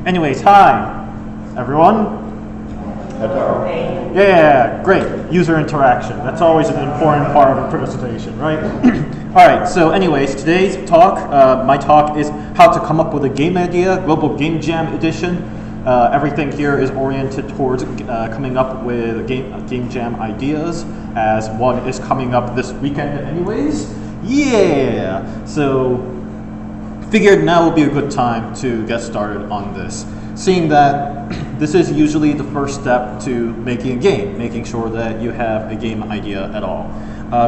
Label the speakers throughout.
Speaker 1: Anyways, hi, everyone. Yeah, great. User interaction. That's always an important part of a presentation, right? All right, so anyways, today's talk, my talk is how to come up with a game idea, Global Game Jam Edition. Everything here is oriented towards coming up with game jam ideas, as one is coming up this weekend anyways. Yeah, so figured now would be a good time to get started on this. Seeing that this is usually the first step to making a game, making sure that you have a game idea at all.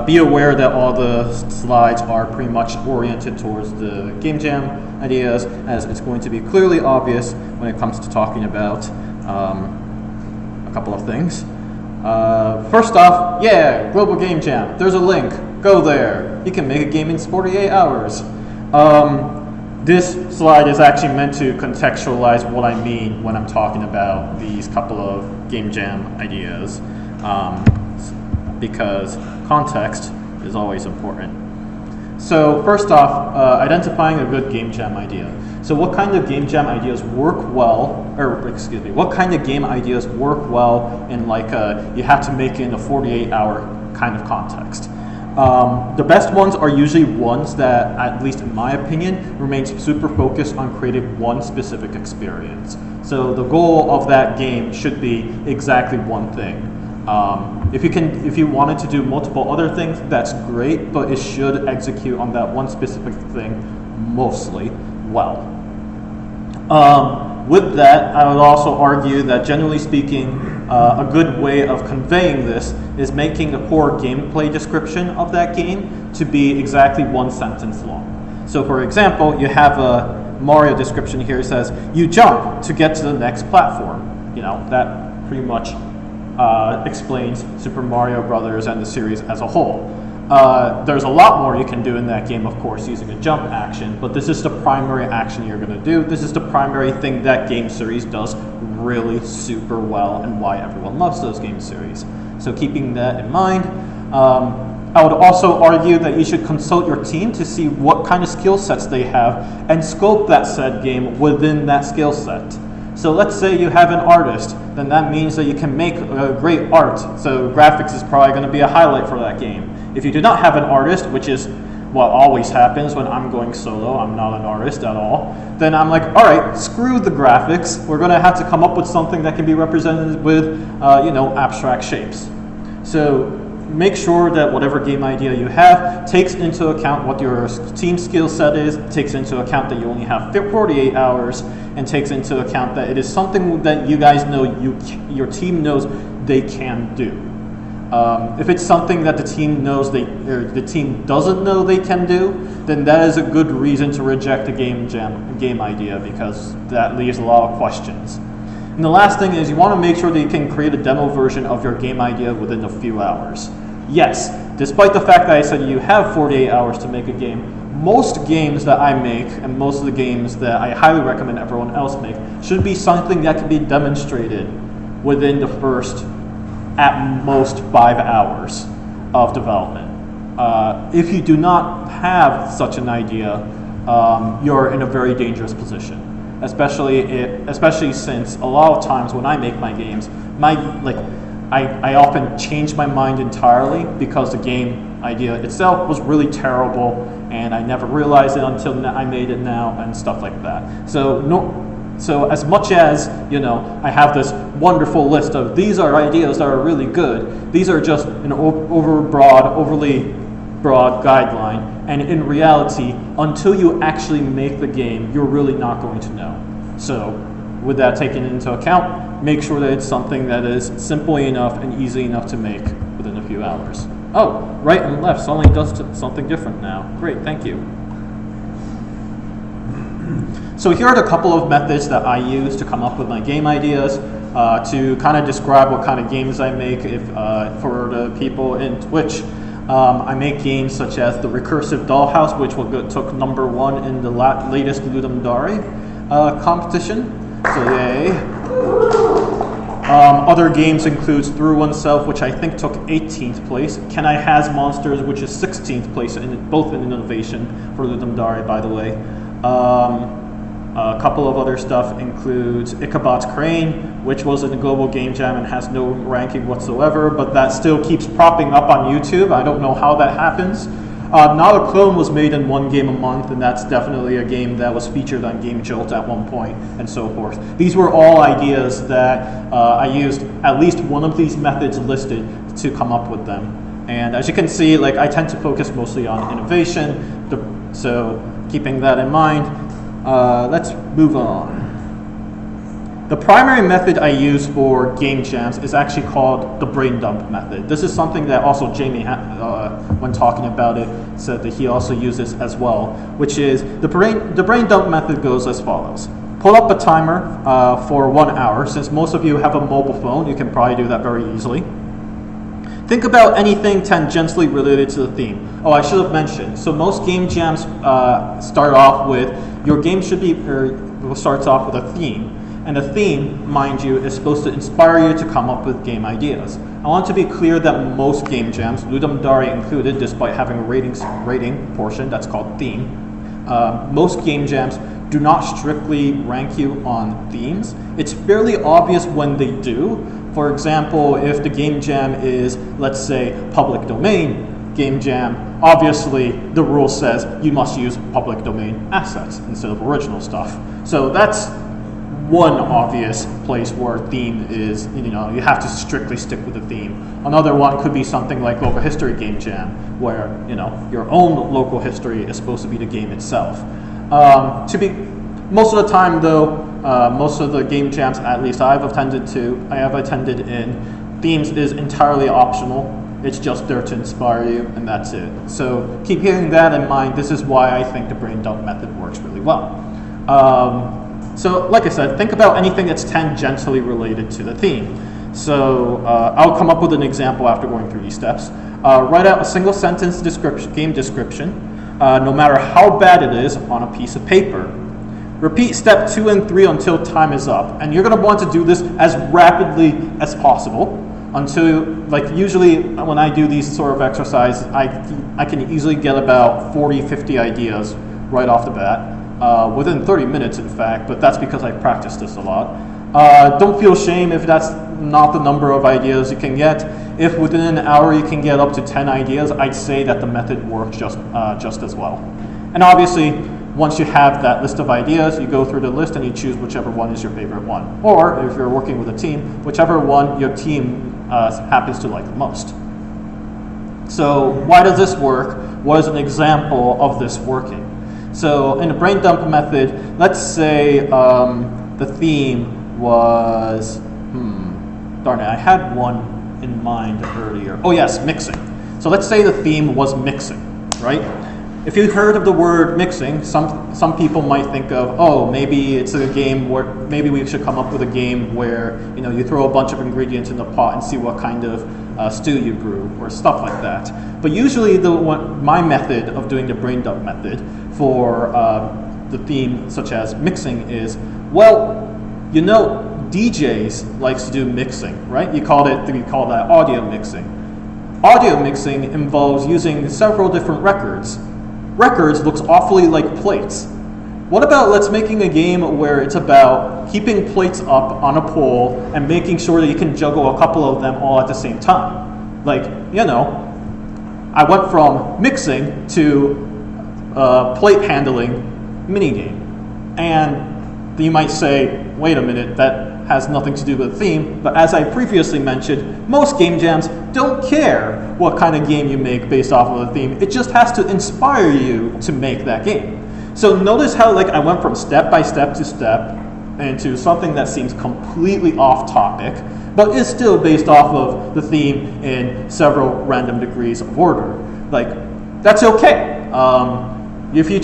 Speaker 1: Be aware that all the slides are pretty much oriented towards the game jam ideas, as it's going to be clearly obvious when it comes to talking about a couple of things. First off, yeah, Global Game Jam. There's a link. Go there. You can make a game in 48 hours. This slide is actually meant to contextualize what I mean when I'm talking about these couple of game jam ideas, because context is always important. So first off, identifying a good game jam idea. So what kind of game jam ideas work well, what kind of game ideas work well in you have to make it in a 48-hour kind of context? The best ones are usually ones that, at least in my opinion, remains super focused on creating one specific experience. So the goal of that game should be exactly one thing. If you wanted to do multiple other things, that's great, but it should execute on that one specific thing mostly well. With that, I would also argue that generally speaking, a good way of conveying this is making a core gameplay description of that game to be exactly one sentence long. So for example, you have a Mario description here. It says, you jump to get to the next platform. You know, that pretty much explains Super Mario Brothers and the series as a whole. There's a lot more you can do in that game, of course, using a jump action, but this is the primary action you're going to do. This is the primary thing that game series does really super well, and why everyone loves those game series. So keeping that in mind, I would also argue that you should consult your team to see what kind of skill sets they have and scope that said game within that skill set. So let's say you have an artist, then that means that you can make great art. So graphics is probably going to be a highlight for that game. If you do not have an artist, which is what always happens when I'm going solo, I'm not an artist at all, then I'm like, all right, screw the graphics. We're going to have to come up with something that can be represented with, abstract shapes. So make sure that whatever game idea you have takes into account what your team skill set is, takes into account that you only have 48 hours, and takes into account that it is something that you guys know your team knows they can do. If it's something that the team knows the team doesn't know they can do, then that is a good reason to reject a game idea, because that leaves a lot of questions. And the last thing is you want to make sure that you can create a demo version of your game idea within a few hours. Yes, despite the fact that I said you have 48 hours to make a game, most games that I make, and most of the games that I highly recommend everyone else make, should be something that can be demonstrated within the first, at most, 5 hours of development. If you do not have such an idea, you're in a very dangerous position. Especially since a lot of times when I make my games, I often change my mind entirely because the game idea itself was really terrible, and I never realized it until I made it now, and stuff like that. So as much as, I have this wonderful list of these are ideas that are really good, these are just an overly broad guideline, and in reality, until you actually make the game, you're really not going to know. So with that taken into account, make sure that it's something that is simple enough and easy enough to make within a few hours. Oh, right and left suddenly does something different now. Great, thank you. So here are the couple of methods that I use to come up with my game ideas, to kind of describe what kind of games I make. For the people in Twitch, I make games such as the Recursive Dollhouse, which took #1 in the latest Ludum Dare competition. So yay. Other games includes Through Oneself, which I think took 18th place. Can I Has Monsters, which is 16th place, both in innovation for Ludum Dare, by the way. A couple of other stuff includes Ichabod's Crane, which was in the Global Game Jam and has no ranking whatsoever, but that still keeps propping up on YouTube. I don't know how that happens. Not a Clone was made in one game a month, and that's definitely a game that was featured on Game Jolt at one point, and so forth. These were all ideas that I used at least one of these methods listed to come up with them. And as you can see, like, I tend to focus mostly on innovation, so keeping that in mind, let's move on. The primary method I use for game jams is actually called the brain dump method. This is something that also Jamie, when talking about it, said that he also uses as well, which is the brain dump method goes as follows. Pull up a timer for 1 hour. Since most of you have a mobile phone, you can probably do that very easily. Think about anything tangentially related to the theme. Oh, I should have mentioned. So most game jams start off with, your game starts off with a theme. And the theme, mind you, is supposed to inspire you to come up with game ideas. I want to be clear that most game jams, Ludum Dare included, despite having a rating portion that's called theme, most game jams do not strictly rank you on themes. It's fairly obvious when they do. For example, if the game jam is, let's say, public domain game jam, obviously the rule says you must use public domain assets instead of original stuff. So that's one obvious place where theme is, you have to strictly stick with the theme. Another one could be something like local history game jam, where, your own local history is supposed to be the game itself. Most of the time though, most of the game jams, at least I have attended in, themes is entirely optional. It's just there to inspire you, and that's it. So keep keeping that in mind. This is why I think the brain dump method works really well. So like I said, think about anything that's tangentially related to the theme. So I'll come up with an example after going through these steps. Write out a single sentence game description, no matter how bad it is, on a piece of paper. Repeat step 2 and 3 until time is up. And you're going to want to do this as rapidly as possible until, like, usually when I do these sort of exercises, I can easily get about 40, 50 ideas right off the bat. Within 30 minutes, in fact, but that's because I practiced this a lot. Don't feel shame if that's not the number of ideas you can get. If within an hour you can get up to 10 ideas, I'd say that the method works just as well. And obviously, once you have that list of ideas, you go through the list and you choose whichever one is your favorite one. Or, if you're working with a team, whichever one your team happens to like the most. So, why does this work? What is an example of this working? So in the brain dump method, let's say the theme was, darn it, I had one in mind earlier. Oh yes, mixing. So let's say the theme was mixing, right? If you've heard of the word mixing, some people might think of, oh, maybe it's a game where, maybe we should come up with a game where, you throw a bunch of ingredients in the pot and see what kind of stew you brew, or stuff like that. But usually my method of doing the brain dump method for the theme such as mixing is, well, DJs likes to do mixing, right? We call that audio mixing. Audio mixing involves using several different records. Records looks awfully like plates. What about let's making a game where it's about keeping plates up on a pole and making sure that you can juggle a couple of them all at the same time? Like, I went from mixing to plate handling minigame. And you might say, wait a minute, that has nothing to do with the theme. But as I previously mentioned, most game jams don't care what kind of game you make based off of the theme. It just has to inspire you to make that game. So notice how I went from step by step to step into something that seems completely off topic, but is still based off of the theme in several random degrees of order. That's okay. If you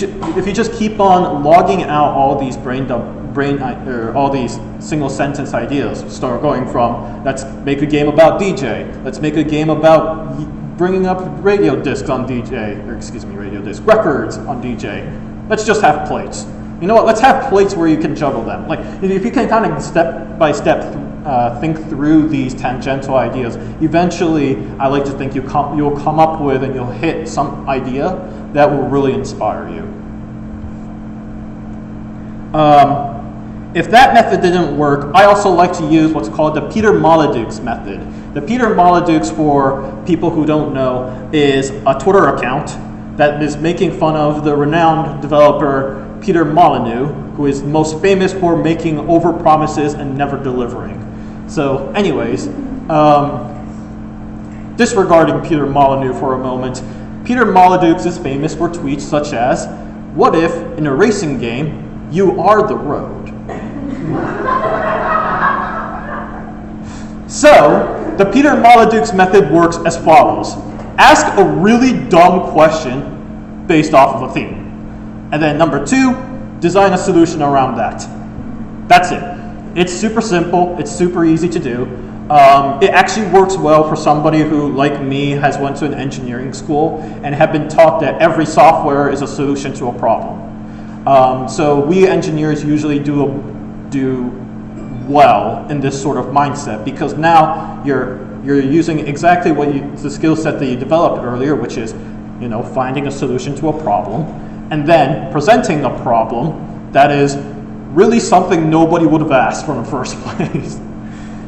Speaker 1: just keep on logging out all these all these single sentence ideas, start going from, let's make a game about DJ, let's make a game about bringing up radio discs on DJ, records on DJ. Let's just have plates. You know what? Let's have plates where you can juggle them. If you can kind of step by step think through these tangential ideas, eventually, I like to think you'll come up with and you'll hit some idea that will really inspire you. If that method didn't work, I also like to use what's called the Peter Molyneux method. The Peter Molyneux, for people who don't know, is a Twitter account that is making fun of the renowned developer Peter Molyneux, who is most famous for making overpromises and never delivering. So anyways, disregarding Peter Molyneux for a moment, Peter Molyneux is famous for tweets such as, "What if, in a racing game, you are the road?" So, the Peter Molyneux method works as follows. Ask a really dumb question based off of a theme. And then number 2, design a solution around that. That's it. It's super simple. It's super easy to do. It actually works well for somebody who, like me, has went to an engineering school and have been taught that every software is a solution to a problem. So we engineers usually do well in this sort of mindset, because now you're using exactly the skill set that you developed earlier, which is, finding a solution to a problem, and then presenting a problem that is really something nobody would have asked from the first place.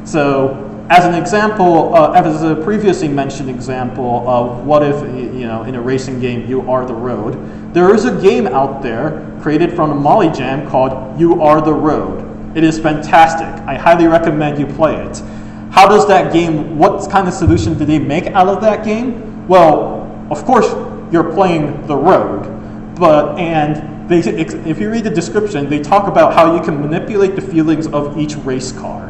Speaker 1: So, as an example, as a previously mentioned example of what if, in a racing game you are the road, there is a game out there created from a Molly Jam called You Are the Road. It is fantastic. I highly recommend you play it. How does that game, what kind of solution did they make out of that game? Well, of course, you're playing the road, if you read the description, they talk about how you can manipulate the feelings of each race car.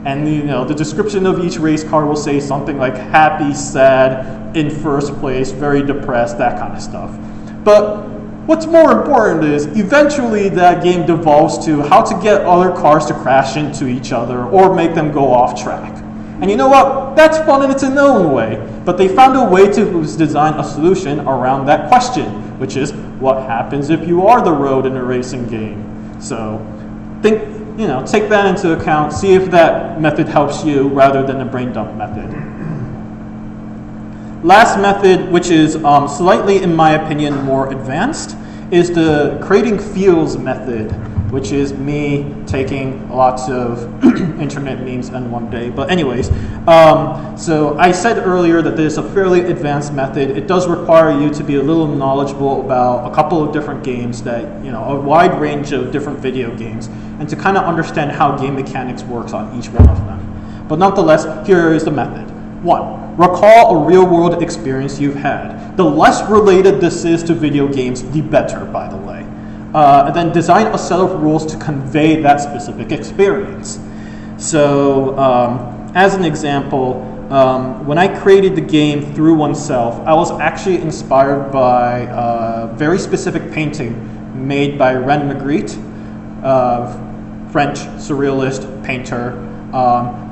Speaker 1: And the description of each race car will say something like happy, sad, in first place, very depressed, that kind of stuff. But what's more important is eventually that game devolves to how to get other cars to crash into each other or make them go off track. And you know what? That's fun in its own way. But they found a way to design a solution around that question, which is what happens if you are the road in a racing game. So take that into account, see if that method helps you rather than the brain dump method. Last method, which is slightly, in my opinion, more advanced, is the creating feels method, which is me taking lots of internet memes in one day. But anyways, so I said earlier that this is a fairly advanced method. It does require you to be a little knowledgeable about a couple of different games a wide range of different video games, and to kind of understand how game mechanics works on each one of them. But nonetheless, here is the method. 1. Recall a real-world experience you've had. The less related this is to video games, the better, by the way. And then design a set of rules to convey that specific experience. So, as an example, when I created the game Through Oneself, I was actually inspired by a very specific painting made by Ren Magritte, French surrealist painter.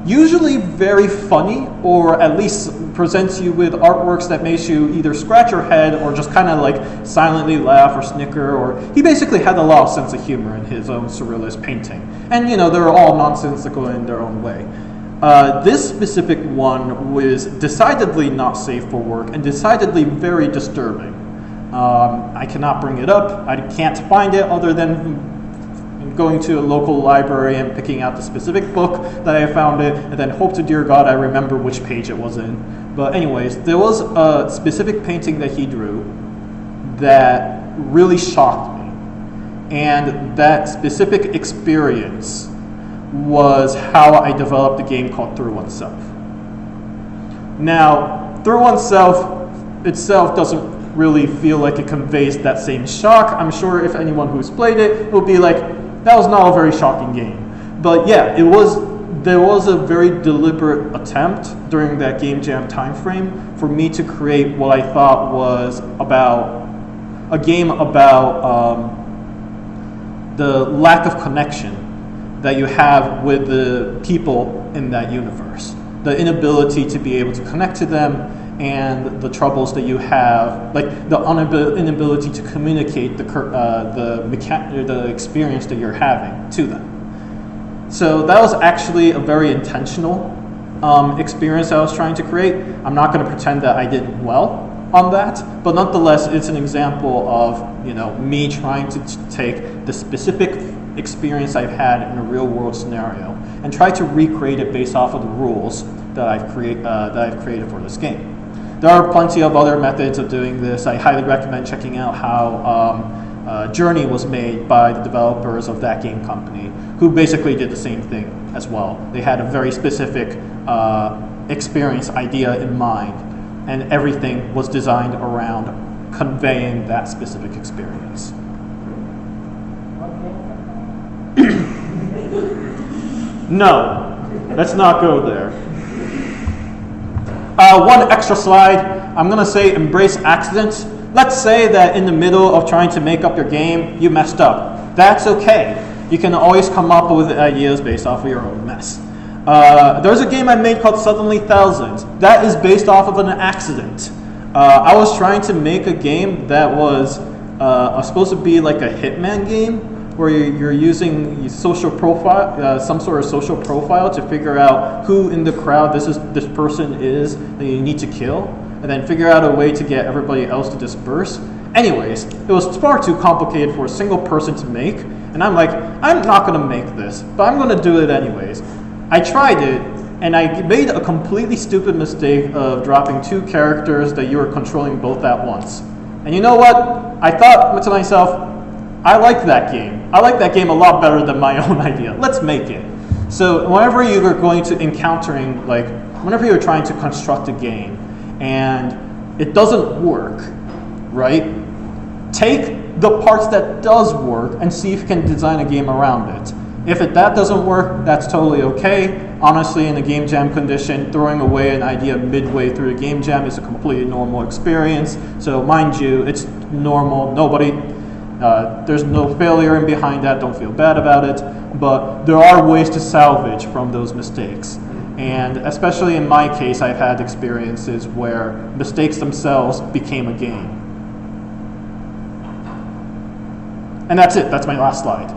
Speaker 1: Usually very funny, or at least presents you with artworks that makes you either scratch your head or just kind of like silently laugh or snicker, or he basically had a lot of sense of humor in his own surrealist painting. And they're all nonsensical in their own way. This specific one was decidedly not safe for work and decidedly very disturbing. I cannot bring it up. I can't find it other than going to a local library and picking out the specific book that I found it, and then hope to dear God I remember which page it was in. But anyways, there was a specific painting that he drew that really shocked me. And that specific experience was how I developed a game called Through Oneself. Now, Through Oneself itself doesn't really feel like it conveys that same shock. I'm sure if anyone who's played it will be like, that was not a very shocking game. But yeah, there was a very deliberate attempt during that game jam time frame for me to create what I thought was a game about the lack of connection that you have with the people in that universe. The inability to be able to connect to them, and the troubles that you have, like the inability to communicate the experience that you're having to them. So that was actually a very intentional experience I was trying to create. I'm not going to pretend that I did well on that, but nonetheless, it's an example of me trying to take the specific experience I've had in a real world scenario and try to recreate it based off of the rules that I've created for this game. There are plenty of other methods of doing this. I highly recommend checking out how Journey was made by the developers of that game company, who basically did the same thing as well. They had a very specific experience idea in mind, and everything was designed around conveying that specific experience. No, let's not go there. One extra slide. I'm going to say embrace accidents. Let's say that in the middle of trying to make up your game, you messed up. That's okay. You can always come up with ideas based off of your own mess. There's a game I made called Suddenly Thousands. That is based off of an accident. I was trying to make a game that was supposed to be like a Hitman game, where you're using social profile, some sort of social profile to figure out who in the crowd this person is that you need to kill, and then figure out a way to get everybody else to disperse. Anyways, it was far too complicated for a single person to make, and I'm like, I'm not going to make this, but I'm going to do it anyways. I tried it, and I made a completely stupid mistake of dropping 2 characters that you were controlling both at once. And you know what? I thought to myself, I like that game. I like that game a lot better than my own idea. Let's make it. So whenever you are going to encountering, like, whenever you're trying to construct a game and it doesn't work, right? Take the parts that does work and see if you can design a game around it. If that doesn't work, that's totally okay. Honestly, in a game jam condition, throwing away an idea midway through a game jam is a completely normal experience. So mind you, it's normal. There's no failure in behind that. Don't feel bad about it. But there are ways to salvage from those mistakes. And especially in my case, I've had experiences where mistakes themselves became a game. And that's it. That's my last slide.